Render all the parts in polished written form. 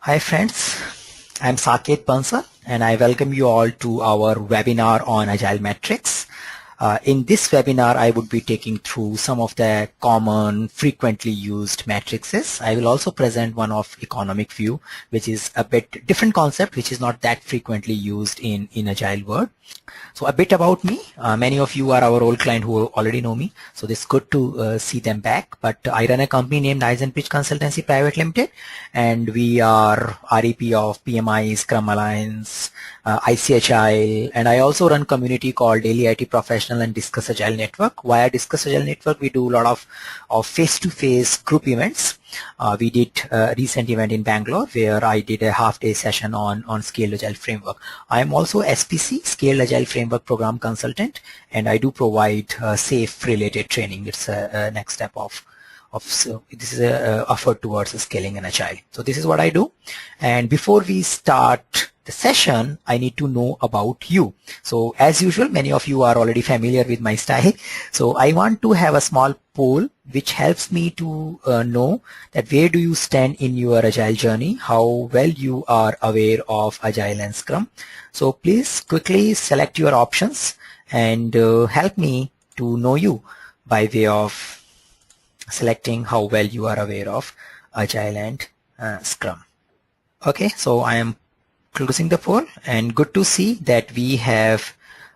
Hi friends, I'm Saket Bansal and I welcome you all to our webinar on Agile Metrics. In this webinar, I would be taking through some of the common, frequently used matrices. I will also present one of economic view, which is a bit different concept, which is not that frequently used in Agile world. So a bit about me. Many of you are our old client who already know me, so it's good to see them back. But I run a company named iZenBridge Consultancy Private Limited, and we are REP of PMI, Scrum Alliance, IC Agile, and I also run community called Daily IT Professional and Discuss Agile Network. Via Discuss Agile Network, we do a lot of face-to-face group events. We did a recent event in Bangalore where I did a half-day session on Scaled Agile Framework. I am also SPC, Scaled Agile Framework Program Consultant, and I do provide SAFe-related training. It's a next step so this is a effort towards scaling and agile. So this is what I do. And before we start the session, I need to know about you. So as usual, many of you are already familiar with my style. So I want to have a small poll which helps me to know that where do you stand in your agile journey, how well you are aware of agile and scrum. So please quickly select your options and help me to know you by way of selecting how well you are aware of agile and scrum. Okay, so I am closing the poll, and good to see that we have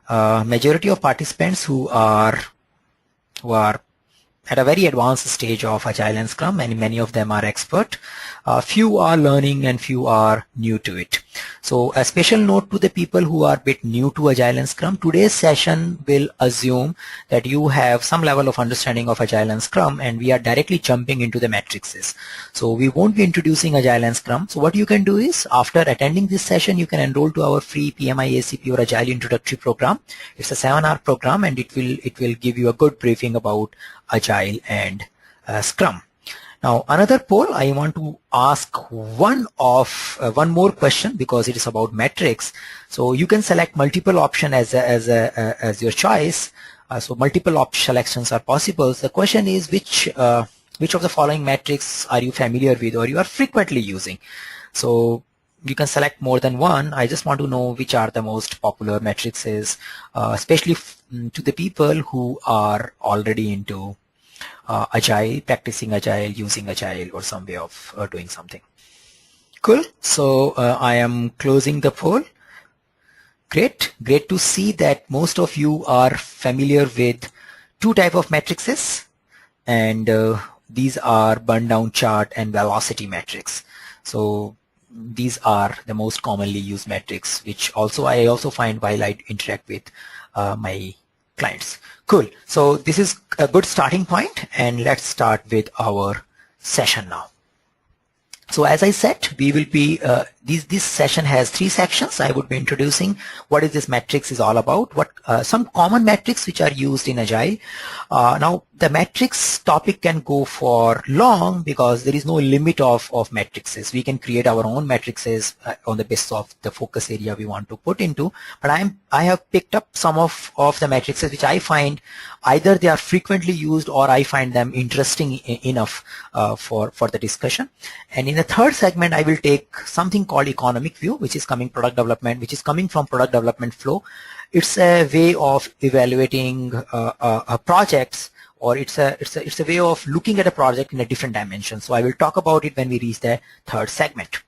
majority of participants who are at a very advanced stage of agile and scrum, and many of them are expert. Few are learning and few are new to it. So a special note to the people who are a bit new to agile and scrum, today's session will assume that you have some level of understanding of agile and scrum, and we are directly jumping into the matrices. So we won't be introducing agile and scrum. So what you can do is, after attending this session, you can enroll to our free PMI-ACP or Agile Introductory program. It's a 7-hour program, and it will give you a good briefing about agile and scrum. Now another poll, I want to ask one more question because it is about metrics. So you can select multiple option as your choice. So multiple selections are possible. The question is which of the following metrics are you familiar with or you are frequently using? So you can select more than one. I just want to know which are the most popular metrics, especially to the people who are already into agile, practicing agile, using agile, or some way of doing something. Cool. So I am closing the poll. Great to see that most of you are familiar with two type of matrices, and these are Burndown Chart and velocity metrics. So these are the most commonly used metrics, which I also find while I interact with my clients. Cool. So this is a good starting point, and let's start with our session now. So as I said, we will be this session has 3 sections. I would be introducing what is this metrics is all about, what some common metrics which are used in agile. Now the metrics topic can go for long because there is no limit of matrices. We can create our own matrices on the basis of the focus area we want to put into. But I have picked up some of the matrices which I find either they are frequently used or I find them interesting enough for the discussion. And in the third segment, I will take something called economic view, which is coming product development, which is coming from product development flow. It's a way of evaluating projects, or it's a way of looking at a project in a different dimension. So I will talk about it when we reach the third segment.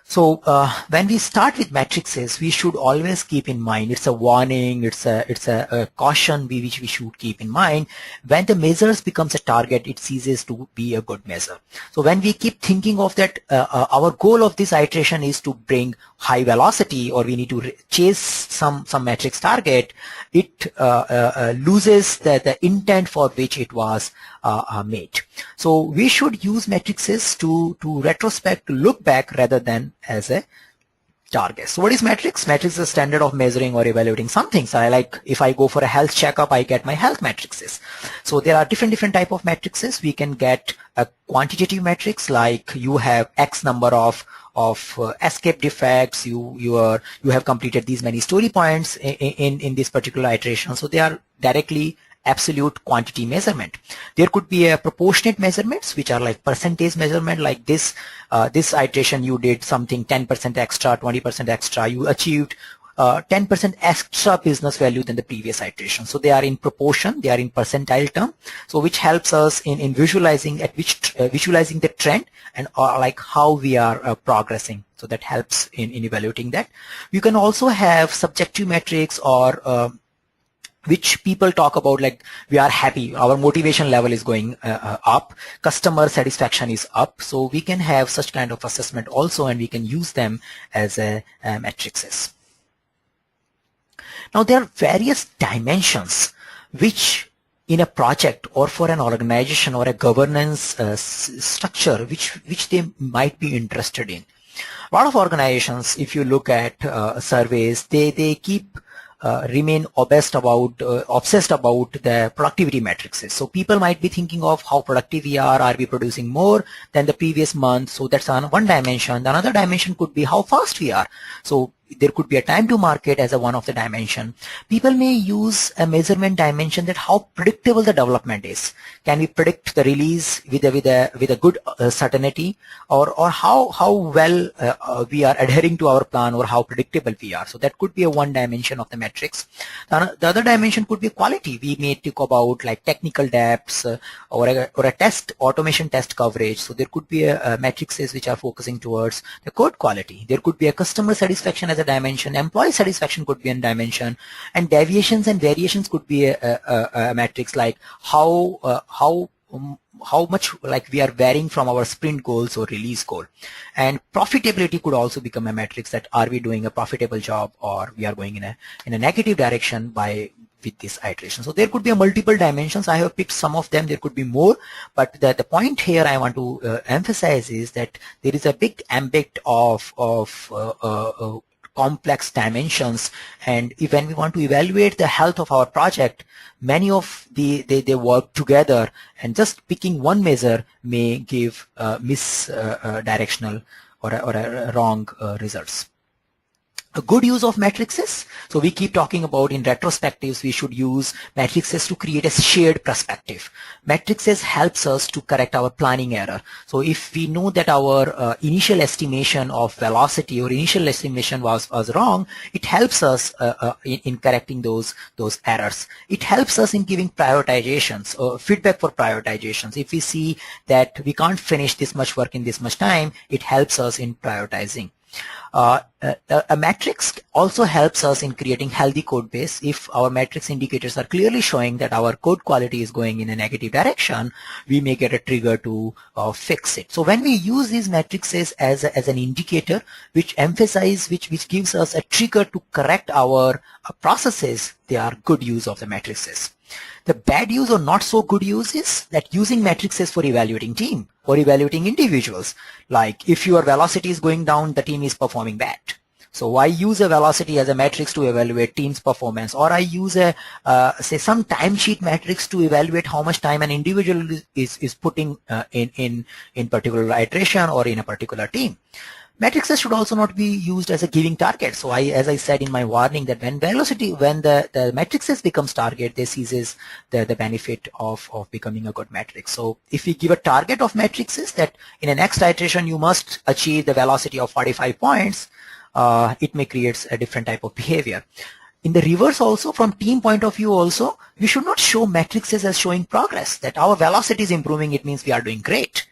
So when we start with matrices, we should always keep in mind, it's a warning, it's a caution which we should keep in mind. When the measures becomes a target, it ceases to be a good measure. So when we keep thinking of that, our goal of this iteration is to bring high velocity, or we need to chase some metrics target, it loses the intent for which it was made. So we should use matrices to retrospect, to look back rather than as a target. So what is metrics? Metrics is a standard of measuring or evaluating something. So if I go for a health checkup, I get my health matrices. So there are different type of matrices. We can get a quantitative metrics, like you have X number of escape defects, you have completed these many story points in this particular iteration. So they are directly absolute quantity measurement. There could be a proportionate measurements, which are like percentage measurement, like this iteration you did something 10% extra, 20% extra, you achieved 10% extra business value than the previous iteration. So they are in proportion, they are in percentile term. So which helps us in visualizing visualizing the trend and like how we are progressing. So that helps in evaluating that. You can also have subjective metrics or which people talk about, like we are happy, our motivation level is going up, customer satisfaction is up. So we can have such kind of assessment also, and we can use them as matrices. Now there are various dimensions which in a project or for an organization or a governance structure which they might be interested in. A lot of organizations, if you look at surveys, they keep remain obsessed about the productivity matrices. So people might be thinking of how productive we are we producing more than the previous month? So that's one dimension. The another dimension could be how fast we are. So there could be a time to market as one of the dimension. People may use a measurement dimension that how predictable the development is. Can we predict the release with a good certainty, or how well we are adhering to our plan, or how predictable we are. So that could be a one dimension of the metrics. The other dimension could be quality. We may talk about like technical depths or a test automation test coverage. So there could be a matrices which are focusing towards the code quality. There could be a customer satisfaction as a dimension, employee satisfaction could be a dimension, and deviations and variations could be a matrix, like how much like we are varying from our sprint goals or release goal. And profitability could also become a matrix, that are we doing a profitable job or we are going in a negative direction with this iteration. So there could be a multiple dimensions. I have picked some of them. There could be more, but the point here I want to emphasize is that there is a big ambit of complex dimensions, and when we want to evaluate the health of our project, many of they work together, and just picking one measure may give misdirectional or a wrong results. A good use of matrices. So we keep talking about in retrospectives, we should use matrices to create a shared perspective. Matrices helps us to correct our planning error. So if we know that our initial estimation of velocity or initial estimation was wrong, it helps us in correcting those errors. It helps us in giving prioritizations or feedback for prioritizations. If we see that we can't finish this much work in this much time, it helps us in prioritizing. A matrix also helps us in creating healthy code base. If our matrix indicators are clearly showing that our code quality is going in a negative direction, we may get a trigger to fix it. So when we use these matrices as an indicator which gives us a trigger to correct our processes, they are good use of the matrices. The bad use or not so good use is that using matrices for evaluating team or evaluating individuals. Like if your velocity is going down, the team is performing bad. So I use a velocity as a matrix to evaluate team's performance, or I use a say some timesheet matrix to evaluate how much time an individual is putting in particular iteration or in a particular team. Matrices should also not be used as a giving target. So as I said in my warning, that when the matrices becomes target, this ceases the benefit of becoming a good matrix. So if we give a target of matrices that in the next iteration you must achieve the velocity of 45 points, it may create a different type of behavior. In the reverse also, from team point of view also, we should not show matrices as showing progress, that our velocity is improving, it means we are doing great.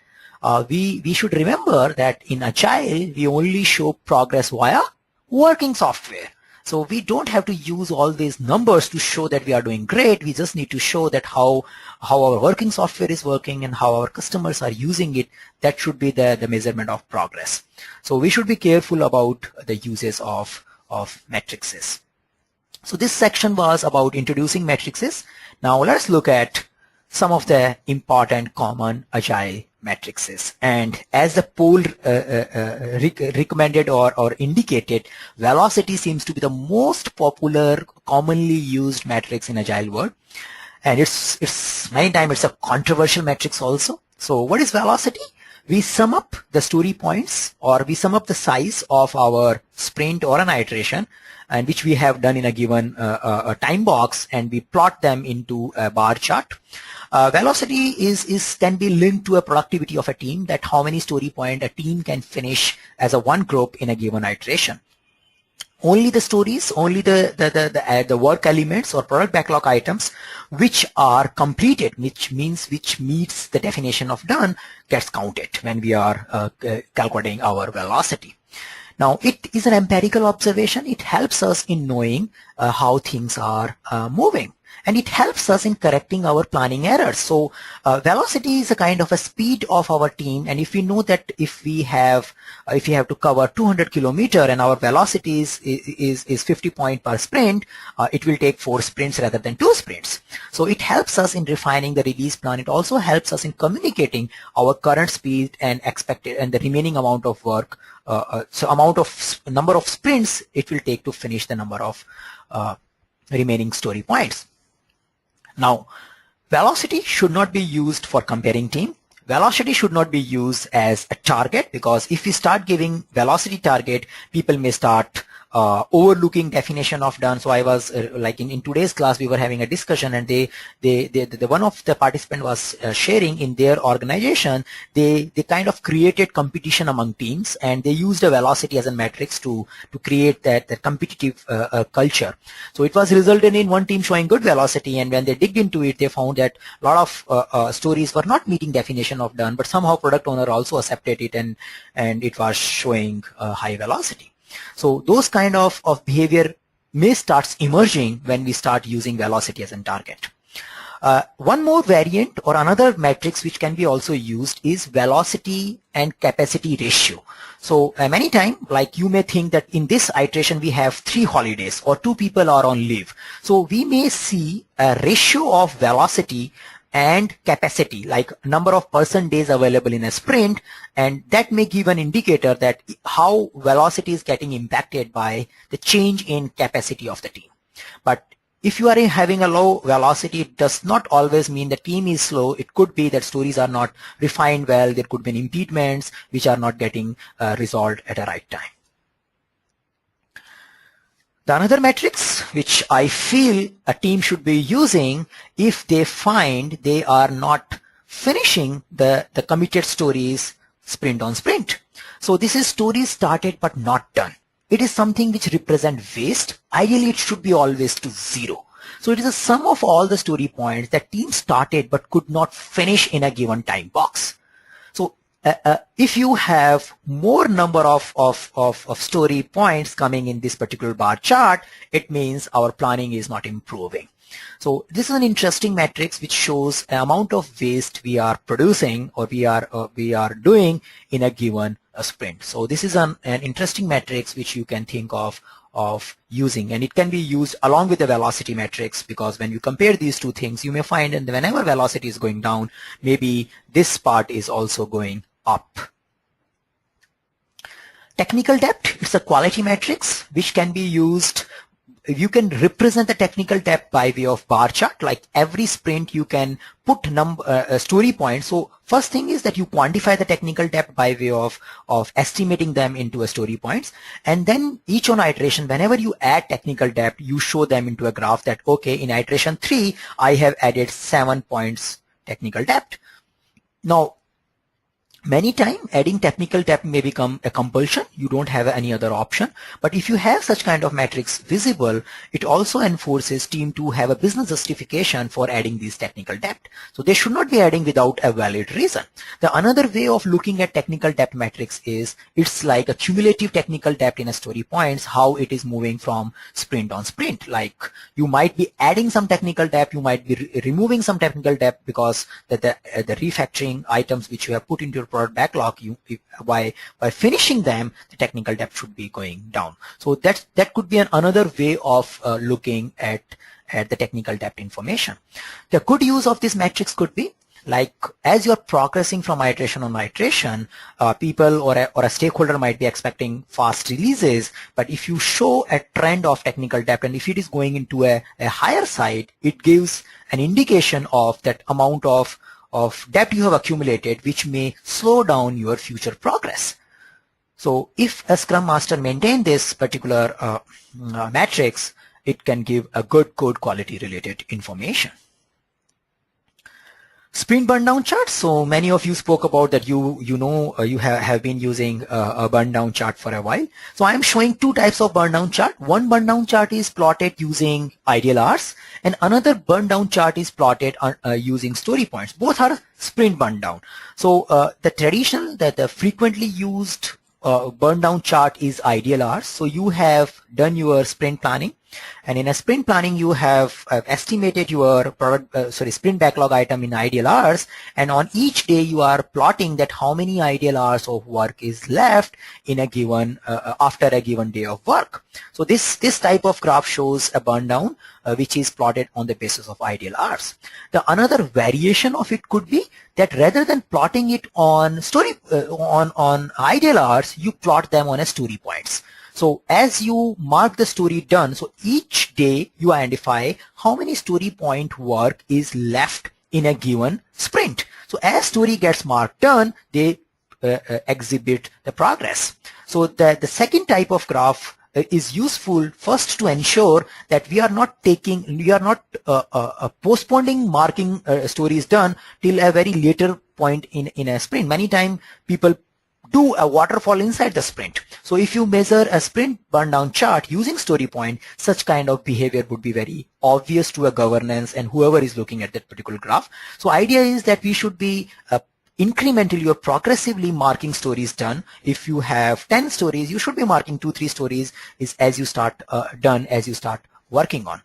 We should remember that in Agile, we only show progress via working software. So we don't have to use all these numbers to show that we are doing great. We just need to show that how our working software is working and how our customers are using it. That should be the measurement of progress. So we should be careful about the uses of matrices. So this section was about introducing matrices. Now let's look at some of the important common Agile matrices. And as the poll recommended or indicated, velocity seems to be the most popular, commonly used matrix in Agile world. And it's many times it's a controversial matrix also. So what is velocity? we sum up the story points, or we sum up the size of our sprint or an iteration, and which we have done in a given time box, and we plot them into a bar chart. Velocity can be linked to a productivity of a team, that how many story point a team can finish as a one group in a given iteration. Only the stories, only the work elements or product backlog items which are completed, which meets the definition of done, gets counted when we are calculating our velocity. Now, it is an empirical observation. It helps us in knowing how things are moving, and it helps us in correcting our planning errors. So velocity is a kind of a speed of our team, and if we know that if we have to cover 200 kilometer and our velocity is 50 point per sprint, it will take 4 sprints rather than 2 sprints. So it helps us in refining the release plan. It also helps us in communicating our current speed and expected and the remaining amount of work. So number of sprints it will take to finish the number of remaining story points. Now, velocity should not be used for comparing team. Velocity should not be used as a target, because if we start giving velocity target, people may start overlooking definition of done. So I was like in today's class, we were having a discussion, and the one of the participant was sharing in their organization, they kind of created competition among teams, and they used a velocity as a metrics to create that competitive culture. So it was resulted in one team showing good velocity, and when they digged into it, they found that a lot of stories were not meeting definition of done, but somehow product owner also accepted it, and it was showing high velocity. So those kind of behavior may start emerging when we start using velocity as a target. One more variant or another metrics which can be also used is velocity and capacity ratio. So many times, like you may think that in this iteration we have 3 holidays or 2 people are on leave. So we may see a ratio of velocity and capacity, like number of person days available in a sprint, and that may give an indicator that how velocity is getting impacted by the change in capacity of the team. But if you are having a low velocity, it does not always mean the team is slow. It could be that stories are not refined well. There could be impediments which are not getting resolved at the right time. The another metrics which I feel a team should be using if they find they are not finishing the committed stories sprint on sprint. So this is stories started but not done. It is something which represent waste. Ideally, it should be always to 0. So it is a sum of all the story points that team started but could not finish in a given time box. So if you have more number of story points coming in this particular bar chart, it means our planning is not improving. So this is an interesting metrics which shows the amount of waste we are producing or we are doing in a given sprint. So this is an interesting metrics which you can think of using, and it can be used along with the velocity metrics, because when you compare these two things, you may find that whenever velocity is going down, maybe this part is also going up. Technical debt, it's a quality metrics which can be used. You can represent the technical debt by way of bar chart. Like every sprint you can put story points. So first thing is that you quantify the technical debt by way of estimating them into a story points, and then each on iteration, whenever you add technical debt, you show them into a graph that okay, in iteration 3 I have added 7 points technical debt. Now many times adding technical debt may become a compulsion. You don't have any other option. But if you have such kind of metrics visible, it also enforces team to have a business justification for adding these technical debt. So they should not be adding without a valid reason. The another way of looking at technical debt metrics is it's like a cumulative technical debt in a story points, how it is moving from sprint on sprint. Like you might be adding some technical debt, you might be removing some technical debt because the refactoring items which you have put into your product backlog, by finishing them, the technical debt should be going down. So that could be another way of looking at the technical debt information. The good use of this metrics could be like as you're progressing from iteration on iteration, people or a stakeholder might be expecting fast releases, but if you show a trend of technical debt and if it is going into a higher side, it gives an indication of that amount of debt you have accumulated, which may slow down your future progress. So if a Scrum Master maintain this particular matrix, it can give a good code quality related information. Sprint Burndown Chart. So many of you spoke about that. You have been using a Burndown chart for a while. So I am showing two types of Burndown chart. One Burndown chart is plotted using ideal hours, and another Burndown chart is plotted using story points. Both are sprint burndown. So the traditional, the frequently used Burndown chart is ideal hours. So you have done your sprint planning, and in a sprint planning you have estimated your sprint backlog item in ideal hours, and on each day you are plotting that how many ideal hours of work is left in a given after a given day of work. So this type of graph shows a burndown which is plotted on the basis of ideal hours. The another variation of it could be that rather than plotting it on on ideal hours, you plot them on a story points. So as you mark the story done, so each day you identify how many story point work is left in a given sprint. So as story gets marked done, they exhibit the progress. So the second type of graph is useful first to ensure that we are not postponing marking stories done till a very later point in a sprint. Many times people do a waterfall inside the sprint. So if you measure a sprint burndown chart using story point, such kind of behavior would be very obvious to a governance and whoever is looking at that particular graph. So idea is that we should be incrementally or progressively marking stories done. If you have 10 stories, you should be marking 2-3 stories as you start working on.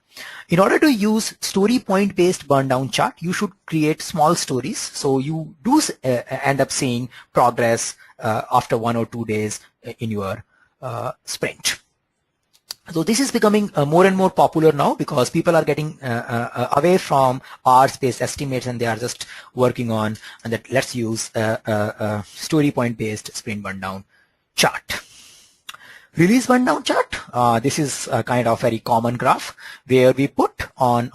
In order to use story point based burndown chart, you should create small stories. So you do end up seeing progress after 1 or 2 days in your sprint. So this is becoming more and more popular now because people are getting away from hours-based estimates and they are just working on and that let's use story point based sprint burndown chart. Release burndown chart. This is a kind of very common graph where we put on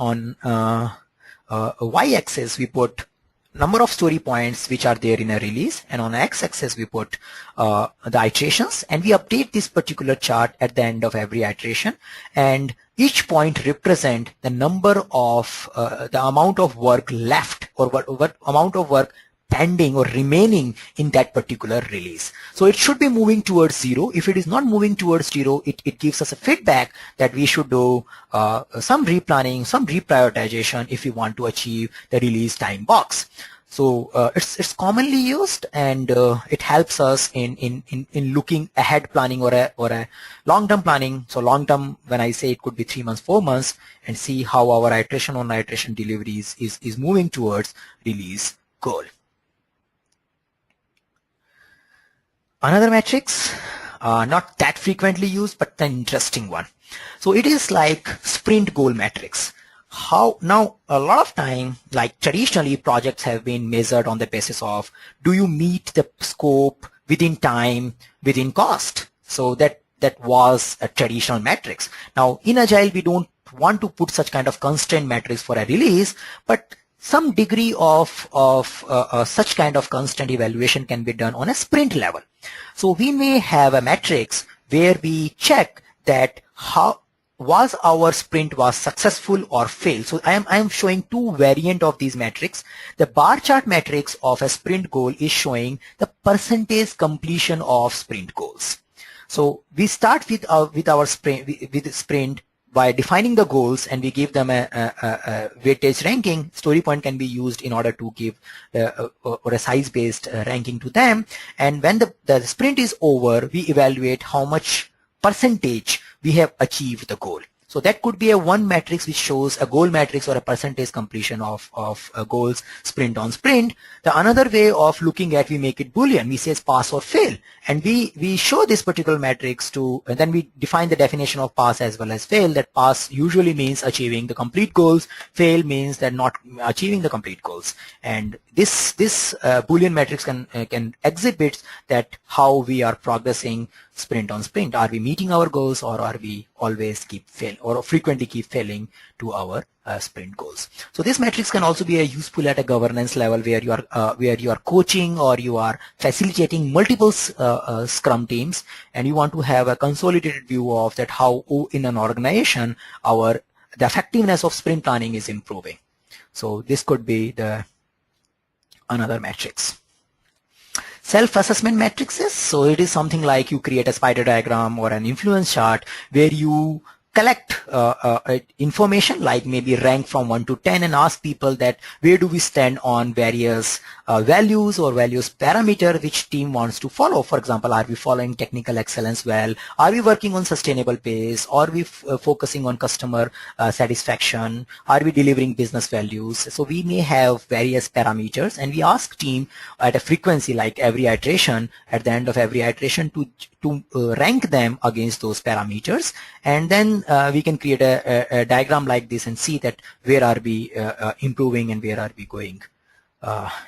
y-axis we put number of story points which are there in a release, and on x-axis we put the iterations, and we update this particular chart at the end of every iteration, and each point represent the number of the amount of work left or what amount of work pending or remaining in that particular release. So it should be moving towards 0. If it is not moving towards 0, it gives us a feedback that we should do some replanning, some reprioritization if we want to achieve the release time box. So it's commonly used, and it helps us in looking ahead planning or a long-term planning. So long-term, when I say it could be 3 months, 4 months, and see how our iteration on iteration deliveries is moving towards release goal. Another metrics, not that frequently used, but an interesting one. So it is like sprint goal metrics. How now a lot of time, like traditionally projects have been measured on the basis of do you meet the scope within time, within cost. So that was a traditional metrics. Now in Agile, we don't want to put such kind of constraint metrics for a release, but some degree of such kind of constant evaluation can be done on a sprint level. So we may have a matrix where we check that how was our sprint was successful or failed. So I am showing two variant of these metrics. The bar chart matrix of a sprint goal is showing the percentage completion of sprint goals. So we start with our sprint by defining the goals, and we give them a weightage ranking. Story point can be used in order to give or a size-based ranking to them. And when the sprint is over, we evaluate how much percentage we have achieved the goal. So that could be a one matrix which shows a goal matrix or a percentage completion of goals sprint on sprint. The another way of looking at, we make it Boolean. We say pass or fail, and we show this particular matrix to, and then we define the definition of pass as well as fail. That pass usually means achieving the complete goals. Fail means that not achieving the complete goals. And this Boolean metrics can exhibit that how we are progressing sprint on sprint. Are we meeting our goals, or are we always frequently keep failing to our sprint goals? So this metrics can also be useful at a governance level, where you are coaching or you are facilitating multiple Scrum teams, and you want to have a consolidated view of that how in an organization the effectiveness of sprint planning is improving. So this could be another metrics. Self-assessment matrices. So it is something like you create a spider diagram or an influence chart where you collect information like maybe rank from 1 to 10 and ask people that where do we stand on various values or values parameter which team wants to follow. For example, are we following technical excellence well? Are we working on sustainable pace? Are we focusing on customer satisfaction? Are we delivering business values? So we may have various parameters, and we ask team at a frequency like every iteration, at the end of every iteration, to rank them against those parameters, and then we can create a diagram like this and see that where are we improving and where are we going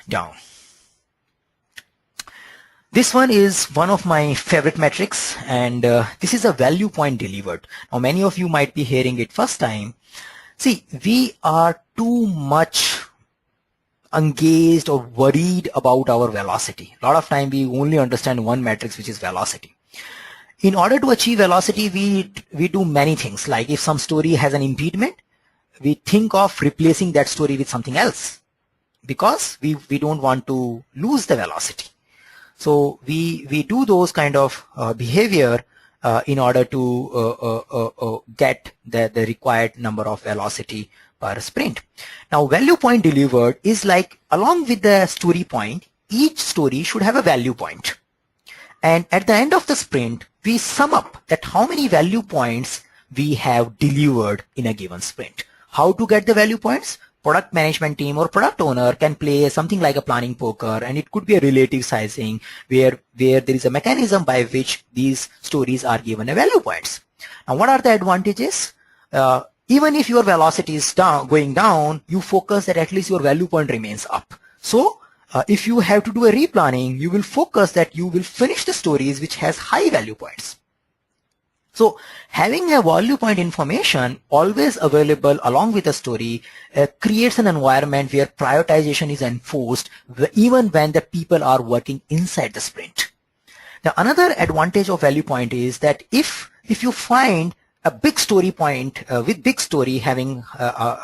down. This one is one of my favorite metrics, and this is a value point delivered. Now many of you might be hearing it first time. See, we are too much engaged or worried about our velocity. A lot of time we only understand one metric, which is velocity. In order to achieve velocity, we do many things. Like if some story has an impediment, we think of replacing that story with something else, because we don't want to lose the velocity. So we do those kind of behavior in order to get the required number of velocity per sprint. Now value point delivered is like, along with the story point, each story should have a value point. And at the end of the sprint, we sum up that how many value points we have delivered in a given sprint. How to get the value points? Product management team or product owner can play something like a planning poker, and it could be a relative sizing where there is a mechanism by which these stories are given a value points. Now what are the advantages? Even if your velocity is going down, you focus that at least your value point remains up. So if you have to do a replanning, you will focus that you will finish the stories which has high value points. So having a value point information always available along with the story creates an environment where prioritization is enforced even when the people are working inside the sprint. Now another advantage of value point is that if you find a big story point with big story having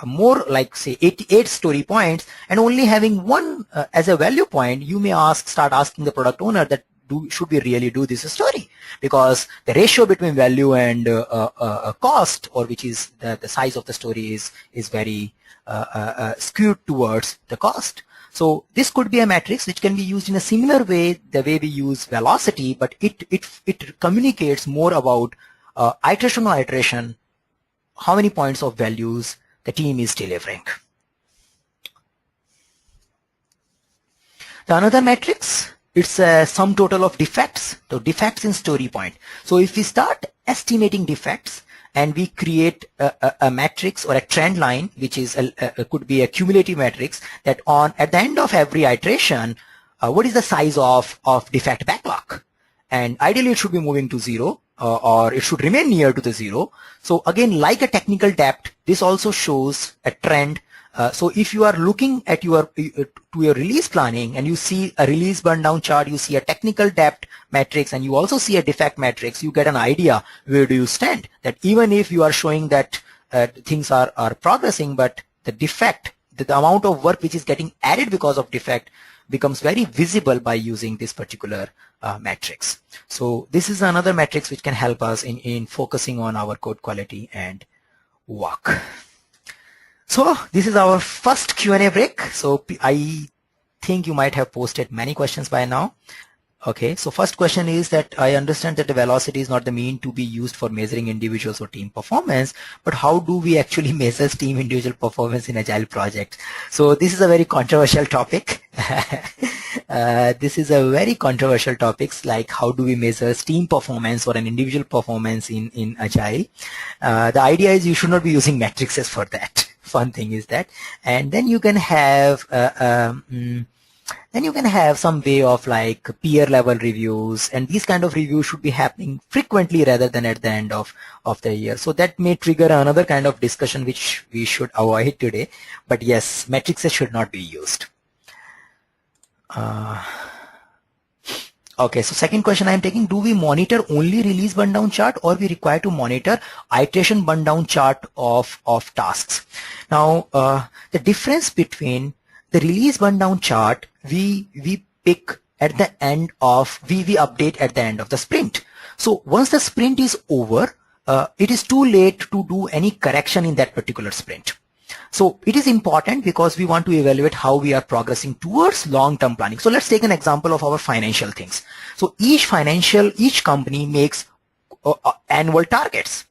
more like say 88 story points and only having one as a value point, you may start asking the product owner that should we really do this story, because the ratio between value and cost, or which is the size of the story, is very skewed towards the cost. So this could be a matrix which can be used in a similar way, the way we use velocity, but it communicates more about iteration or iteration, how many points of values the team is delivering. The another matrix, it's a sum total of defects. So defects in story point. So if we start estimating defects and we create a matrix or a trend line, which is could be a cumulative matrix, that at the end of every iteration, what is the size of defect backlog? And ideally it should be moving to 0. Or it should remain near to the 0. So again, like a technical debt, this also shows a trend. So if you are looking at your release planning and you see a release burndown chart, you see a technical debt matrix, and you also see a defect matrix, you get an idea where do you stand. That even if you are showing that things are progressing, but the defect, the amount of work which is getting added because of defect becomes very visible by using this particular matrix. So this is another matrix which can help us in focusing on our code quality and work. So this is our first Q&A break. So I think you might have posted many questions by now. Okay, so first question is that I understand that the velocity is not the mean to be used for measuring individuals or team performance, but how do we actually measure team individual performance in agile projects? So this is a very controversial topic. This is a very controversial topic, like how do we measure team performance or an individual performance in agile. The idea is you should not be using matrices for that. fun thing is that. And then you can have some way of like peer level reviews, and these kind of reviews should be happening frequently rather than at the end of the year. So that may trigger another kind of discussion which we should avoid today. But yes, matrices should not be used. Okay, so second question I am taking, do we monitor only release burndown chart, or we require to monitor iteration burndown chart of tasks? Now, the difference between the release burndown chart, we pick at the end of, we update at the end of the sprint. So once the sprint is over, it is too late to do any correction in that particular sprint. So it is important because we want to evaluate how we are progressing towards long-term planning. So let's take an example of our financial things. So each company makes annual targets,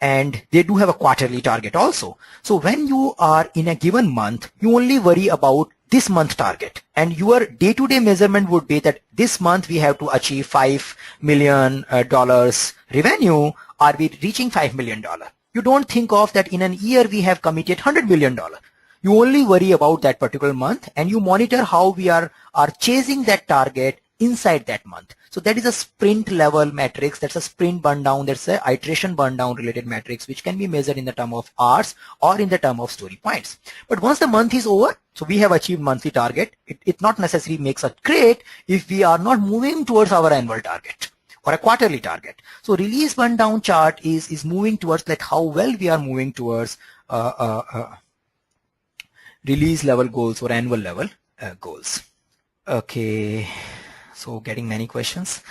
and they do have a quarterly target also. So when you are in a given month, you only worry about this month target, and your day-to-day measurement would be that this month we have to achieve $5 million revenue. Are we reaching $5 million? You don't think of that in an year we have committed $100 million. You only worry about that particular month, and you monitor how we are chasing that target inside that month. So that is a sprint level metrics. That's a sprint burndown. That's a iteration burndown related metrics, which can be measured in the term of hours or in the term of story points. But once the month is over, so we have achieved monthly target, it not necessarily makes us great if we are not moving towards our annual target or a quarterly target. So release burndown chart is moving towards like how well we are moving towards release level goals or annual level goals. Okay, so getting many questions.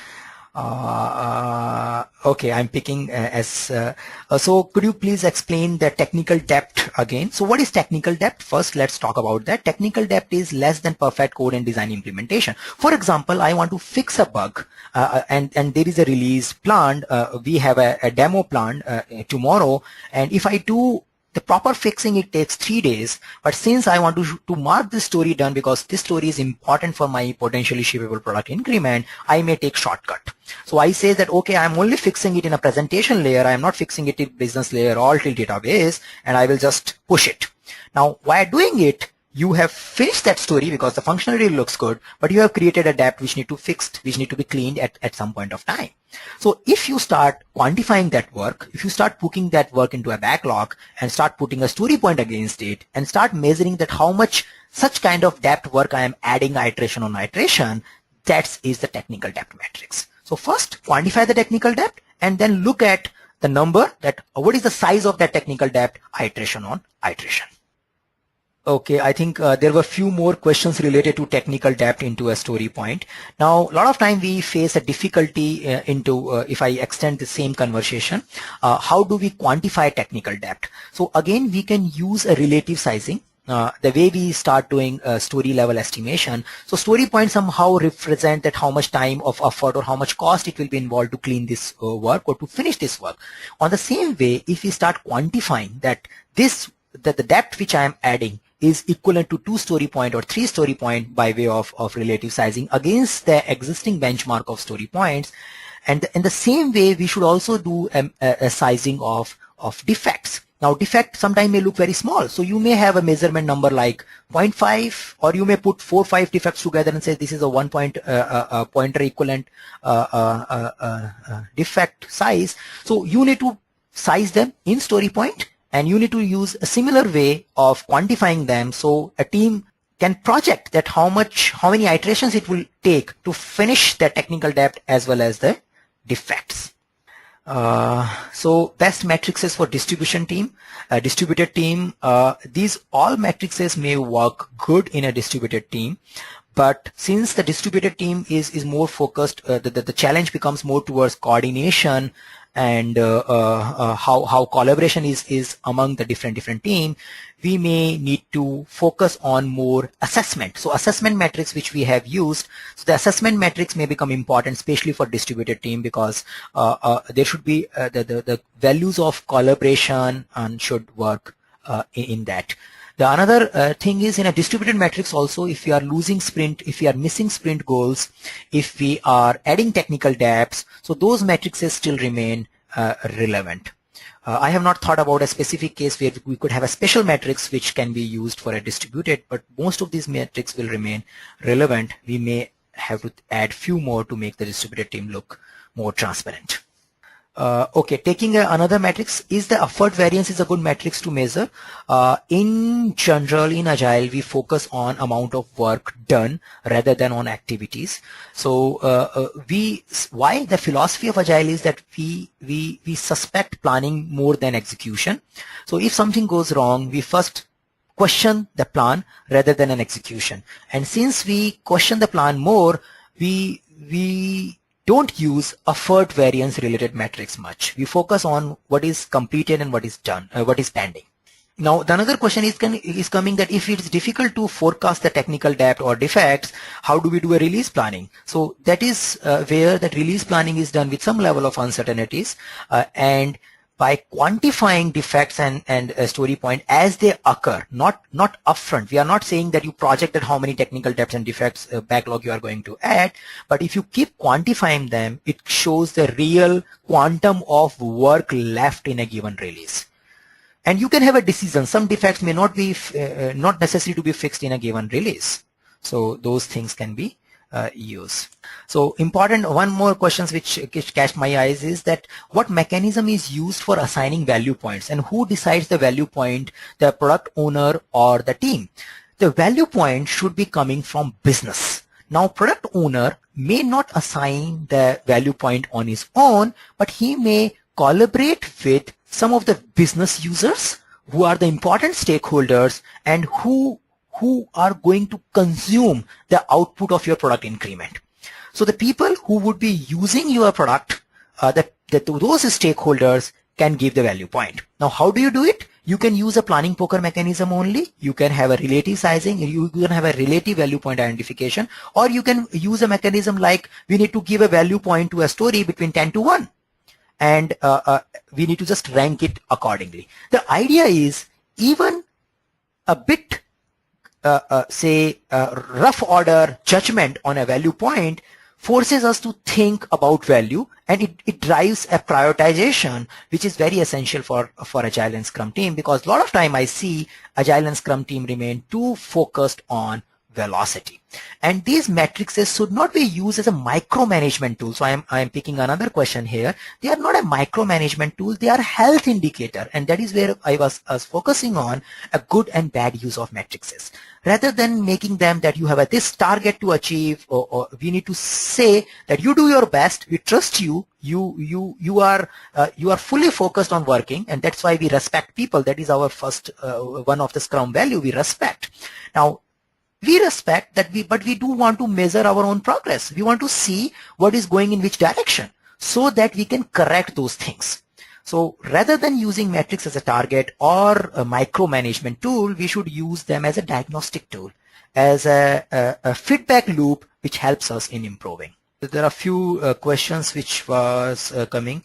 Okay, I'm picking so could you please explain the technical debt again? So what is technical debt? First, let's talk about that. Technical debt is less than perfect code and design implementation. For example, I want to fix a bug and there is a release planned. We have a demo planned tomorrow, and if I do the proper fixing, it takes 3 days. But since I want to mark this story done because this story is important for my potentially shippable product increment, I may take shortcut. So I say that, okay, I'm only fixing it in a presentation layer. I'm not fixing it in business layer or till database, and I will just push it. Now, while doing it, you have finished that story because the functionality looks good, but you have created a debt which need to fixed, which need to be cleaned at some point of time. So if you start quantifying that work, if you start putting that work into a backlog and start putting a story point against it and start measuring that how much such kind of depth work I am adding iteration on iteration, that is the technical depth metrics. So first quantify the technical depth and then look at the number, that what is the size of that technical depth iteration on iteration. Okay, I think there were few more questions related to technical depth into a story point. Now, a lot of time we face a difficulty if I extend the same conversation, how do we quantify technical depth? So again, we can use a relative sizing. The way we start doing story level estimation. So story points somehow represent that how much time of effort or how much cost it will be involved to clean this work or to finish this work. On the same way, if we start quantifying that the depth which I am adding is equivalent to 2 story point or 3 story point by way of relative sizing against the existing benchmark of story points. And in the same way, we should also do a sizing of defects. Now, defect sometimes may look very small. So you may have a measurement number like 0.5, or you may put 4 or 5 defects together and say this is a 1 pointer equivalent defect size. So you need to size them in story point, and you need to use a similar way of quantifying them so a team can project that how many iterations it will take to finish the technical depth as well as the defects. So best matrices for distributed team. These all matrices may work good in a distributed team, but since the distributed team is more focused, the challenge becomes more towards coordination and how collaboration is among the different team. We may need to focus on more assessment. So assessment metrics which we have used, so the assessment metrics may become important, especially for distributed team, because there should be the values of collaboration and should work in that. The another thing is in a distributed metrics also, if we are losing sprint, if we are missing sprint goals, if we are adding technical depths, so those metrics still remain relevant. I have not thought about a specific case where we could have a special metrics which can be used for a distributed, but most of these metrics will remain relevant. We may have to add few more to make the distributed team look more transparent. Okay, taking another matrix, is the effort variance is a good matrix to measure. In general, in Agile, we focus on amount of work done rather than on activities. So why the philosophy of Agile is that we suspect planning more than execution. So if something goes wrong, we first question the plan rather than an execution. And since we question the plan more, we don't use effort variance related metrics much. We focus on what is completed and what is done, what is pending. Now, the another question is coming that if it's difficult to forecast the technical debt or defects, how do we do a release planning? So that is where that release planning is done with some level of uncertainties, and by quantifying defects and story point as they occur, not upfront. We are not saying that you projected how many technical debts and defects backlog you are going to add, but if you keep quantifying them, it shows the real quantum of work left in a given release. And you can have a decision. Some defects may not be not necessary to be fixed in a given release. So those things can be used. So important, one more questions which catch my eyes is that what mechanism is used for assigning value points, and who decides the value point, the product owner or the team? The value point should be coming from business. Now, product owner may not assign the value point on his own, but he may collaborate with some of the business users who are the important stakeholders and who are going to consume the output of your product increment. So the people who would be using your product, those stakeholders can give the value point. Now, how do you do it? You can use a planning poker mechanism only. You can have a relative sizing. You can have a relative value point identification, or you can use a mechanism like we need to give a value point to a story between 10 to 1. And we need to just rank it accordingly. The idea is even a bit rough order judgment on a value point forces us to think about value, and it drives a prioritization, which is very essential for Agile and Scrum team, because a lot of time I see Agile and Scrum team remain too focused on velocity. And these matrices should not be used as a micromanagement tool. So I am picking another question here. They are not a micromanagement tool. They are health indicator. And that is where I was focusing on a good and bad use of matrices. Rather than making them that you have this target to achieve, or we need to say that you do your best. We trust you. You are fully focused on working, and that's why we respect people. That is our first one of the Scrum value. We respect. Now, we respect that, but we do want to measure our own progress. We want to see what is going in which direction so that we can correct those things. So rather than using metrics as a target or a micromanagement tool, we should use them as a diagnostic tool, as a feedback loop which helps us in improving. There are a few questions which was coming.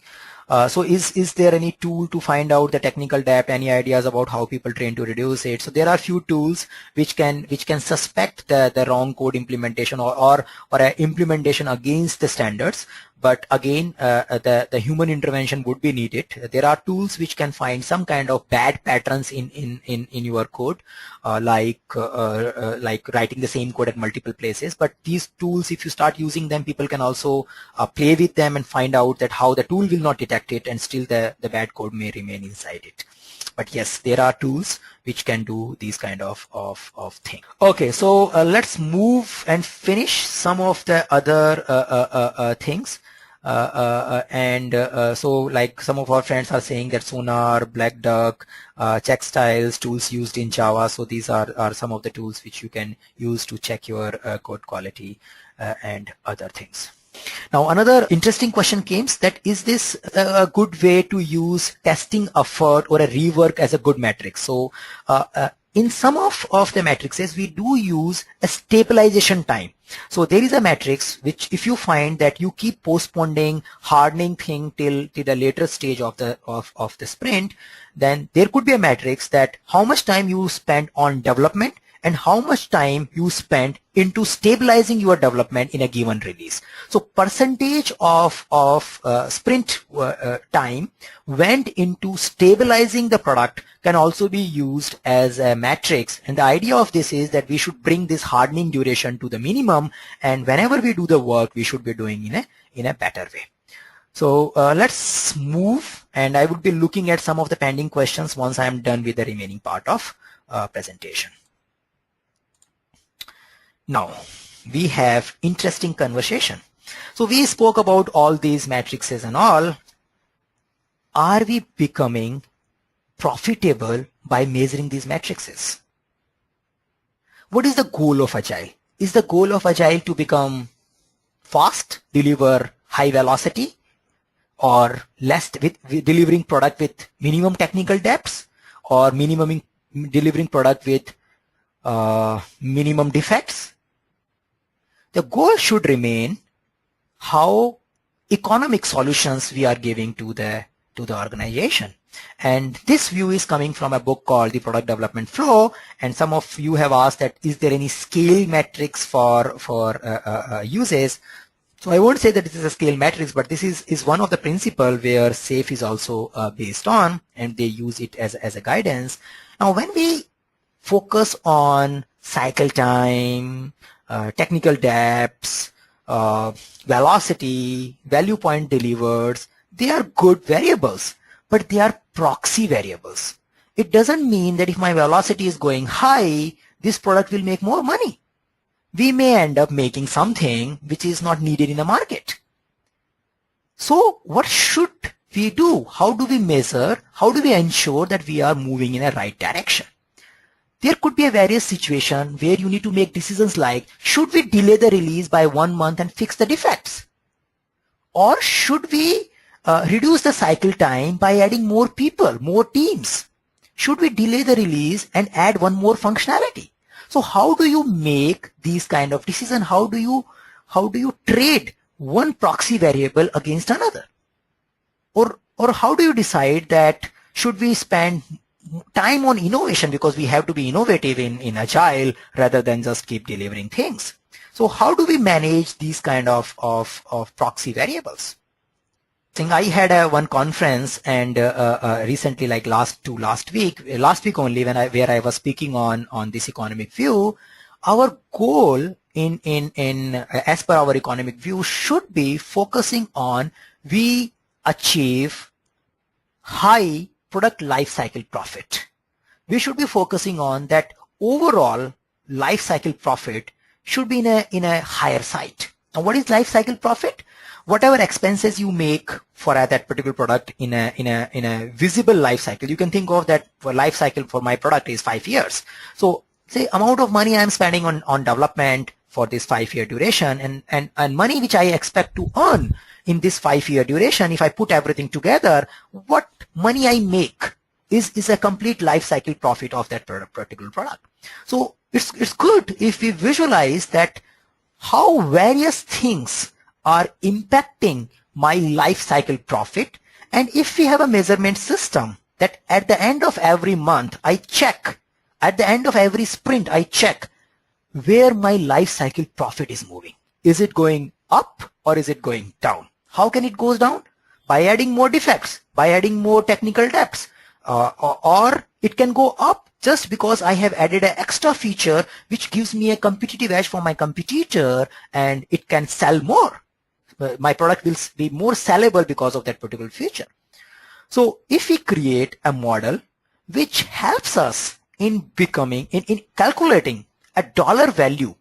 So is there any tool to find out the technical debt? Any ideas about how people train to reduce it? So there are few tools which can suspect the wrong code implementation or a implementation against the standards. But again, the human intervention would be needed. There are tools which can find some kind of bad patterns in your code, like writing the same code at multiple places. But these tools, if you start using them, people can also play with them and find out that how the tool will not detect it, and still the bad code may remain inside it. But yes, there are tools which can do these kind of things. Okay, so let's move and finish some of the other things. So like some of our friends are saying that Sonar, Black Duck, check styles, tools used in Java. So these are some of the tools which you can use to check your code quality and other things. Now, another interesting question came that is this a good way to use testing effort or a rework as a good metric? So in some of the matrices, we do use a stabilization time. So there is a matrix which, if you find that you keep postponing hardening thing till the later stage of the sprint, then there could be a matrix that how much time you spend on development and how much time you spent into stabilizing your development in a given release. So percentage of sprint time went into stabilizing the product can also be used as a matrix. And the idea of this is that we should bring this hardening duration to the minimum, and whenever we do the work, we should be doing in a better way. So let's move, and I would be looking at some of the pending questions once I am done with the remaining part of presentation. Now, we have interesting conversation. So we spoke about all these matrices and all. Are we becoming profitable by measuring these matrices? What is the goal of Agile? Is the goal of Agile to become fast, deliver high velocity, or less with delivering product with minimum technical depths, or delivering product with minimum defects? The goal should remain how economic solutions we are giving to the organization. And this view is coming from a book called The Product Development Flow. And some of you have asked that is there any scale metrics for uses? So I won't say that this is a scale matrix, but this is one of the principle where SAFe is also based on, and they use it as a guidance. Now, when we focus on cycle time, technical depths, velocity, value point delivered, they are good variables, but they are proxy variables. It doesn't mean that if my velocity is going high, this product will make more money. We may end up making something which is not needed in the market. So what should we do? How do we measure? How do we ensure that we are moving in a right direction? There could be a various situation where you need to make decisions like, should we delay the release by 1 month and fix the defects? Or should we reduce the cycle time by adding more people, more teams? Should we delay the release and add one more functionality? So how do you make these kind of decisions? How do you trade one proxy variable against another? Or how do you decide that should we spend time on innovation because we have to be innovative in Agile rather than just keep delivering things? So how do we manage these kind of proxy variables? I had one conference, and recently, like last week only, where I was speaking on this economic view. Our goal as per our economic view should be focusing on we achieve high product life cycle profit. We should be focusing on that overall life cycle profit should be in a higher side. Now, what is life cycle profit? Whatever expenses you make for that particular product in a visible life cycle. You can think of that for life cycle for my product is 5 years. So say amount of money I'm spending on development for this 5-year duration, and money which I expect to earn in this 5-year duration, if I put everything together, what money I make is a complete life cycle profit of that particular product. So it's good if we visualize that how various things are impacting my life cycle profit, and if we have a measurement system that at the end of every month I check, at the end of every sprint I check where my life cycle profit is moving. Is it going up or is it going down? How can it go down? By adding more defects, by adding more technical depths, or it can go up just because I have added an extra feature which gives me a competitive edge for my competitor, and it can sell more. My product will be more sellable because of that particular feature. So if we create a model which helps us in calculating a dollar value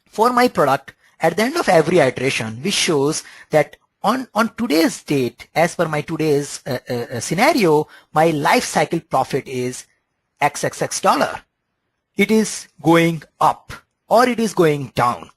for my product at the end of every iteration, which shows that on today's date, as per my today's scenario, my life cycle profit is XXX dollar. It is going up or it is going down.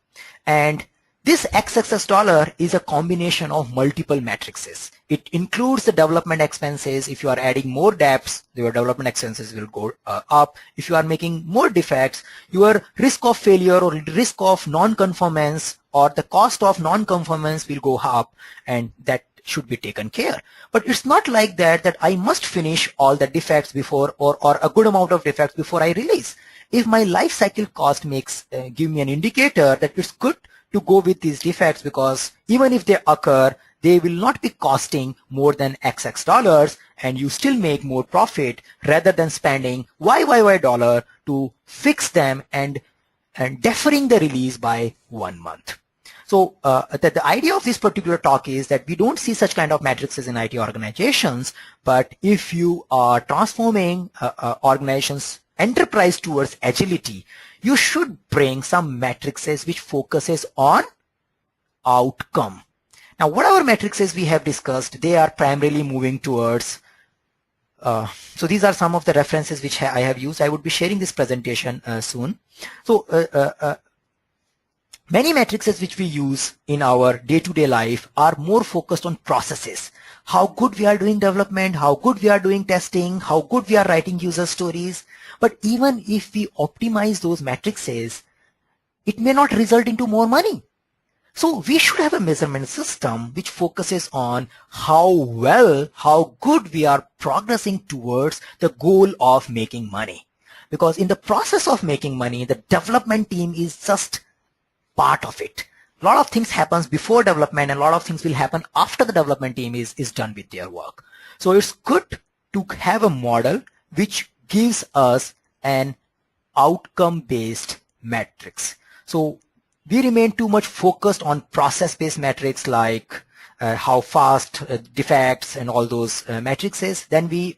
And this XXX dollar is a combination of multiple matrices. It includes the development expenses. If you are adding more depths, your development expenses will go up. If you are making more defects, your risk of failure or risk of non-conformance or the cost of non-conformance will go up, and that should be taken care. But it's not like that I must finish all the defects before or a good amount of defects before I release. If my life cycle cost makes give me an indicator that it's good to go with these defects, because even if they occur, they will not be costing more than XX dollars, and you still make more profit rather than spending Y dollar to fix them and deferring the release by 1 month. So the idea of this particular talk is that we don't see such kind of matrices in IT organizations, but if you are transforming organizations enterprise towards agility, you should bring some matrices which focuses on outcome. Now, whatever matrices we have discussed, they are primarily moving towards, so these are some of the references which I have used. I would be sharing this presentation soon. So many matrices which we use in our day-to-day life are more focused on processes. How good we are doing development, how good we are doing testing, how good we are writing user stories. But even if we optimize those matrices, it may not result into more money. So we should have a measurement system which focuses on how well, how good we are progressing towards the goal of making money. Because in the process of making money, the development team is just part of it. A lot of things happens before development and a lot of things will happen after the development team is done with their work. So it's good to have a model which gives us an outcome-based metrics. So we remain too much focused on process-based metrics like how fast defects and all those matrices. Then we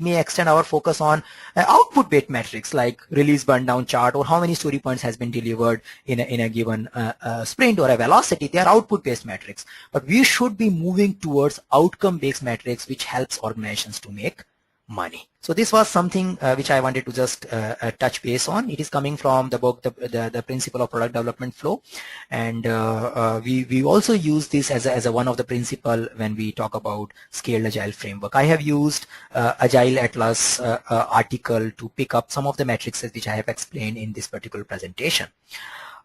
may extend our focus on output-based metrics like release burndown chart or how many story points has been delivered in a given sprint or a velocity. They are output-based metrics. But we should be moving towards outcome-based metrics which helps organizations to make money. So this was something which I wanted to just touch base on. It is coming from the book, the Principle of Product Development Flow, and we also use this as a one of the principle when we talk about scaled agile framework. I have used Agile Atlas article to pick up some of the metrics which I have explained in this particular presentation.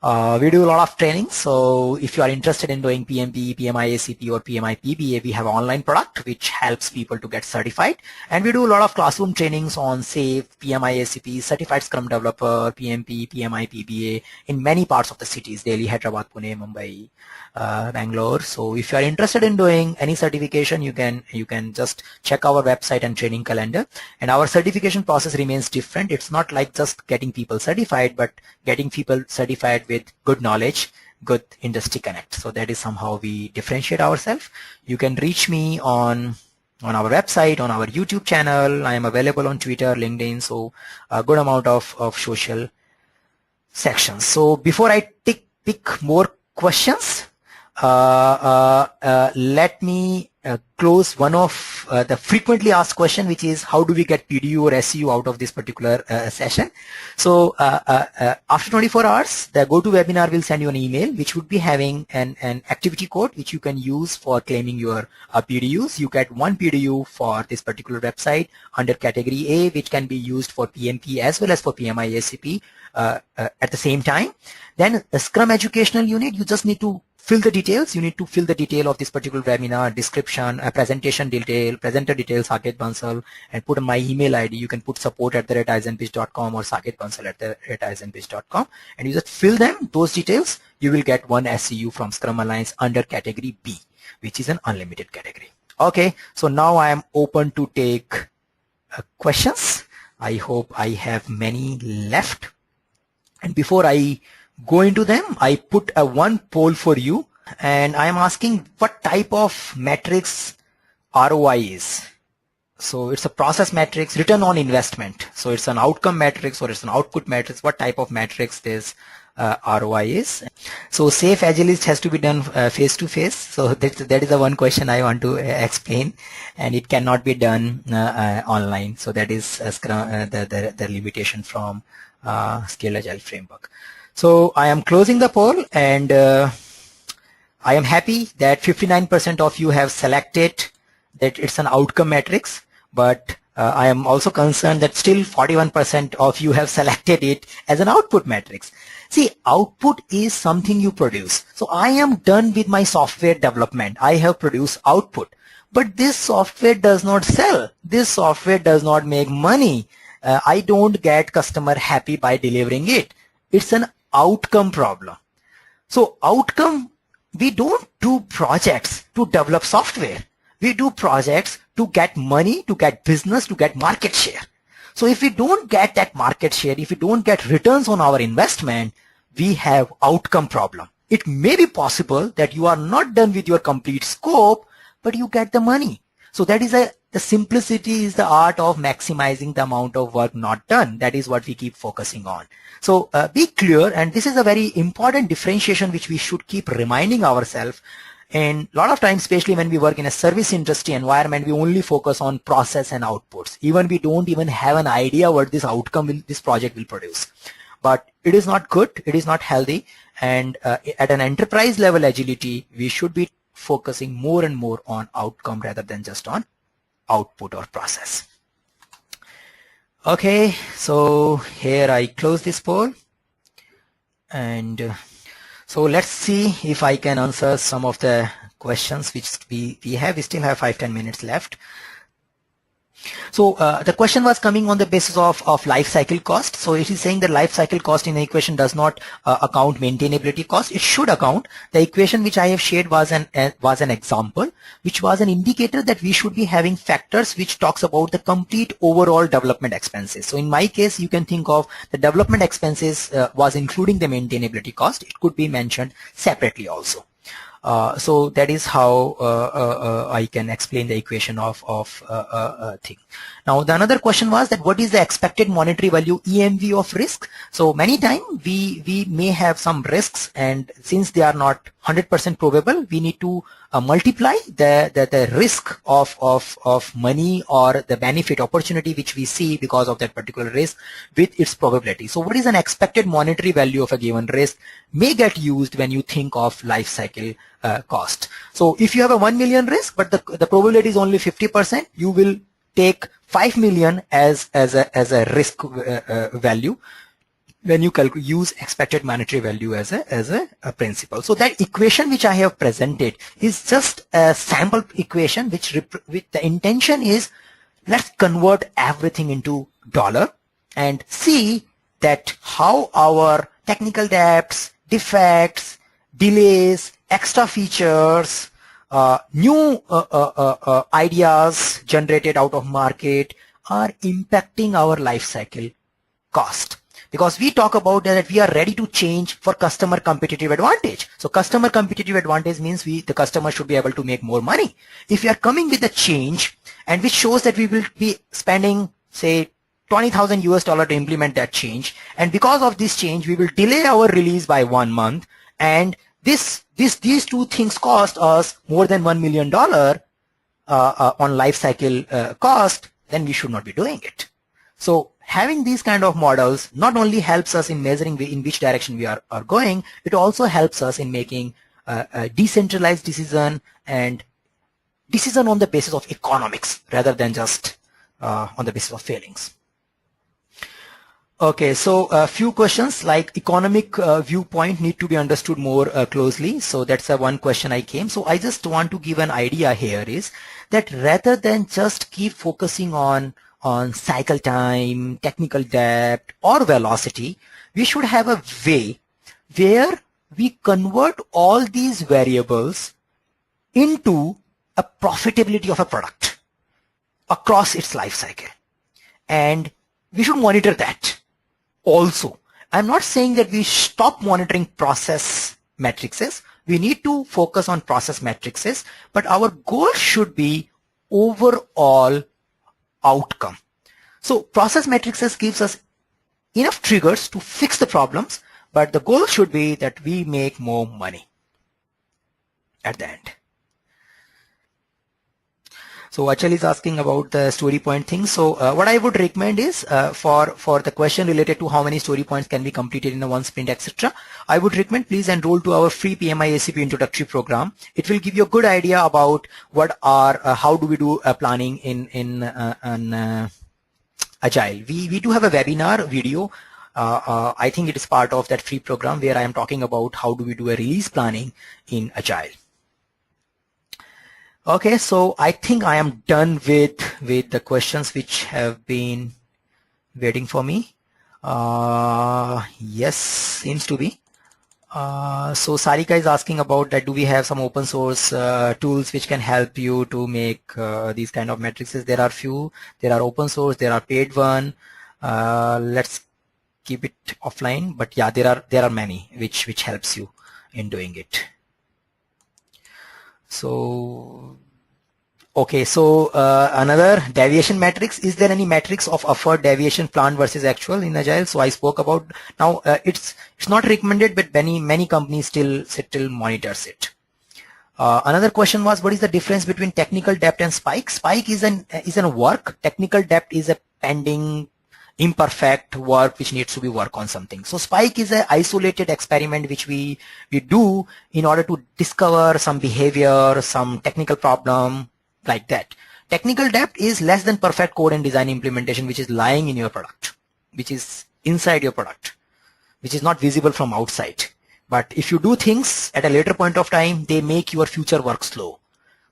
We do a lot of training, so if you are interested in doing PMP, PMI-ACP or PMI-PBA, we have an online product which helps people to get certified, and we do a lot of classroom trainings on SAFe, PMI-ACP, Certified Scrum Developer, PMP, PMI-PBA in many parts of the cities, Delhi, Hyderabad, Pune, Mumbai, Bangalore. So if you are interested in doing any certification, you can just check our website and training calendar, and our certification process remains different. It's not like just getting people certified, but getting people certified with good knowledge, good industry connect. So that is somehow we differentiate ourselves. You can reach me on our website, on our YouTube channel. I am available on Twitter, LinkedIn, so a good amount of social sections. So before I pick more questions, let me close one of the frequently asked question, which is how do we get PDU or SEU out of this particular session. So after 24 hours, the GoToWebinar will send you an email which would be having an activity code which you can use for claiming your PDUs. You get 1 PDU for this particular website under category A, which can be used for PMP as well as for PMI-ACP at the same time. Then the Scrum Educational Unit, you just need to fill the details. You need to fill the detail of this particular webinar, description, presentation detail, presenter details, Saket Bansal, and put my email ID. You can put support@izenbridge.com or saketbansal@izenbridge.com, and you just fill them, those details. You will get 1 SEU from Scrum Alliance under category B, which is an unlimited category. Okay, so now I am open to take questions. I hope I have many left. And before I go into them, I put one poll for you, and I am asking what type of metrics ROI is. So it's a process metrics, return on investment. So it's an outcome metrics or it's an output metrics. What type of metrics this ROI is. So safe agilist has to be done face to face. So that is the one question I want to explain, and it cannot be done online. So that is the limitation from Scaled Agile framework. So I am closing the poll, and I am happy that 59% of you have selected that it's an outcome metrics, but I am also concerned that still 41% of you have selected it as an output matrix. See, output is something you produce. So I am done with my software development. I have produced output. But this software does not sell. This software does not make money. I don't get customer happy by delivering it. It's an outcome problem. So outcome, we don't do projects to develop software. We do projects to get money, to get business, to get market share. So if we don't get that market share, if we don't get returns on our investment, we have outcome problem. It may be possible that you are not done with your complete scope, but you get the money. So that is the simplicity is the art of maximizing the amount of work not done. That is what we keep focusing on. So be clear, and this is a very important differentiation which we should keep reminding ourselves. And a lot of times, especially when we work in a service industry environment, we only focus on process and outputs. Even we don't even have an idea what this outcome will, this project will produce. But it is not good. It is not healthy. And at an enterprise level agility, we should be focusing more and more on outcome rather than just on output or process. Okay, so here I close this poll, and so let's see if I can answer some of the questions which we have. We still have 5-10 minutes left. So the question was coming on the basis of life cycle cost. So it is saying that life cycle cost in the equation does not account maintainability cost. It should account. The equation which I have shared was an example, which was an indicator that we should be having factors which talks about the complete overall development expenses. So in my case, you can think of the development expenses was including the maintainability cost. It could be mentioned separately also. So that is how I can explain the equation of thing. Now the another question was that what is the expected monetary value EMV of risk? So many times we may have some risks, and since they are not 100% probable, we need to multiply the risk of money or the benefit opportunity which we see because of that particular risk with its probability. So what is an expected monetary value of a given risk may get used when you think of life cycle cost. So if you have a 1 million risk, but the probability is only 50%, you will take 5 million as a risk value when you use expected monetary value as a principle. So that equation which I have presented is just a sample equation which with the intention is, let's convert everything into dollar and see that how our technical debts, defects, delays, extra features, new ideas generated out of market are impacting our life cycle cost. Because we talk about that we are ready to change for customer competitive advantage. So customer competitive advantage means the customer should be able to make more money. If we are coming with a change and which shows that we will be spending, say, $20,000 to implement that change, and because of this change we will delay our release by 1 month, and these two things cost us more than $1 million on life cycle cost, then we should not be doing it. So having these kind of models not only helps us in measuring in which direction we are going, it also helps us in making a decentralized decision and decision on the basis of economics rather than just on the basis of failings. Okay, so a few questions like economic viewpoint need to be understood more closely. So that's one question I came. So I just want to give an idea here is that rather than just keep focusing on cycle time, technical debt, or velocity, we should have a way where we convert all these variables into a profitability of a product across its life cycle. And we should monitor that. Also, I'm not saying that we stop monitoring process matrices. We need to focus on process matrices, but our goal should be overall outcome. So process matrices gives us enough triggers to fix the problems, but the goal should be that we make more money at the end. So Achal is asking about the story point thing. So what I would recommend is for the question related to how many story points can be completed in a one sprint, etc. I would recommend please enroll to our free PMI-ACP introductory program. It will give you a good idea about what are how do we do planning in Agile. We do have a webinar video. I think it is part of that free program where I am talking about how do we do a release planning in Agile. Okay, so I think I am done with the questions which have been waiting for me. Yes, seems to be. So Sarika is asking about that, do we have some open source tools which can help you to make these kind of matrices? There are few. There are open source, there are paid one. Let's keep it offline, but yeah, there are many which helps you in doing it. So okay, so another deviation matrix. Is there any matrix of effort deviation planned versus actual in Agile? So I spoke about. Now it's not recommended, but many companies still monitors it. Another question was, what is the difference between technical debt and spike? Spike is a work. Technical debt is a pending, imperfect work which needs to be work on something. So spike is an isolated experiment which we do in order to discover some behavior, some technical problem, like that. Technical debt is less than perfect code and design implementation which is lying in your product, which is inside your product, which is not visible from outside. But if you do things at a later point of time, they make your future work slow.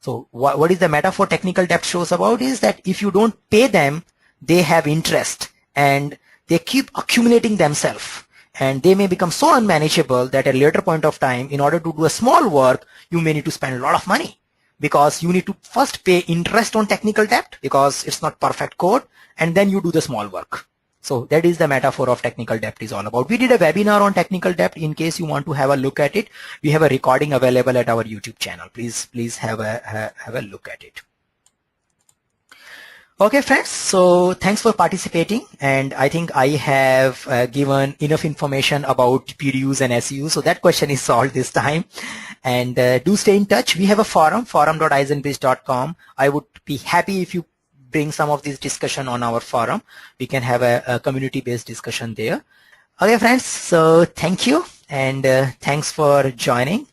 So what is the metaphor technical debt shows about is that if you don't pay them, they have interest and they keep accumulating themselves, and they may become so unmanageable that at a later point of time, in order to do a small work, you may need to spend a lot of money, because you need to first pay interest on technical debt because it's not perfect code, and then you do the small work. So that is the metaphor of technical debt is all about. We did a webinar on technical debt. In case you want to have a look at it, we have a recording available at our YouTube channel. Please have a look at it. Okay friends, so thanks for participating, and I think I have given enough information about PDUs and SUs, so that question is solved this time. And do stay in touch. We have a forum.izenbridge.com. I would be happy if you bring some of this discussion on our forum. We can have a community-based discussion there. Okay friends, so thank you, and thanks for joining.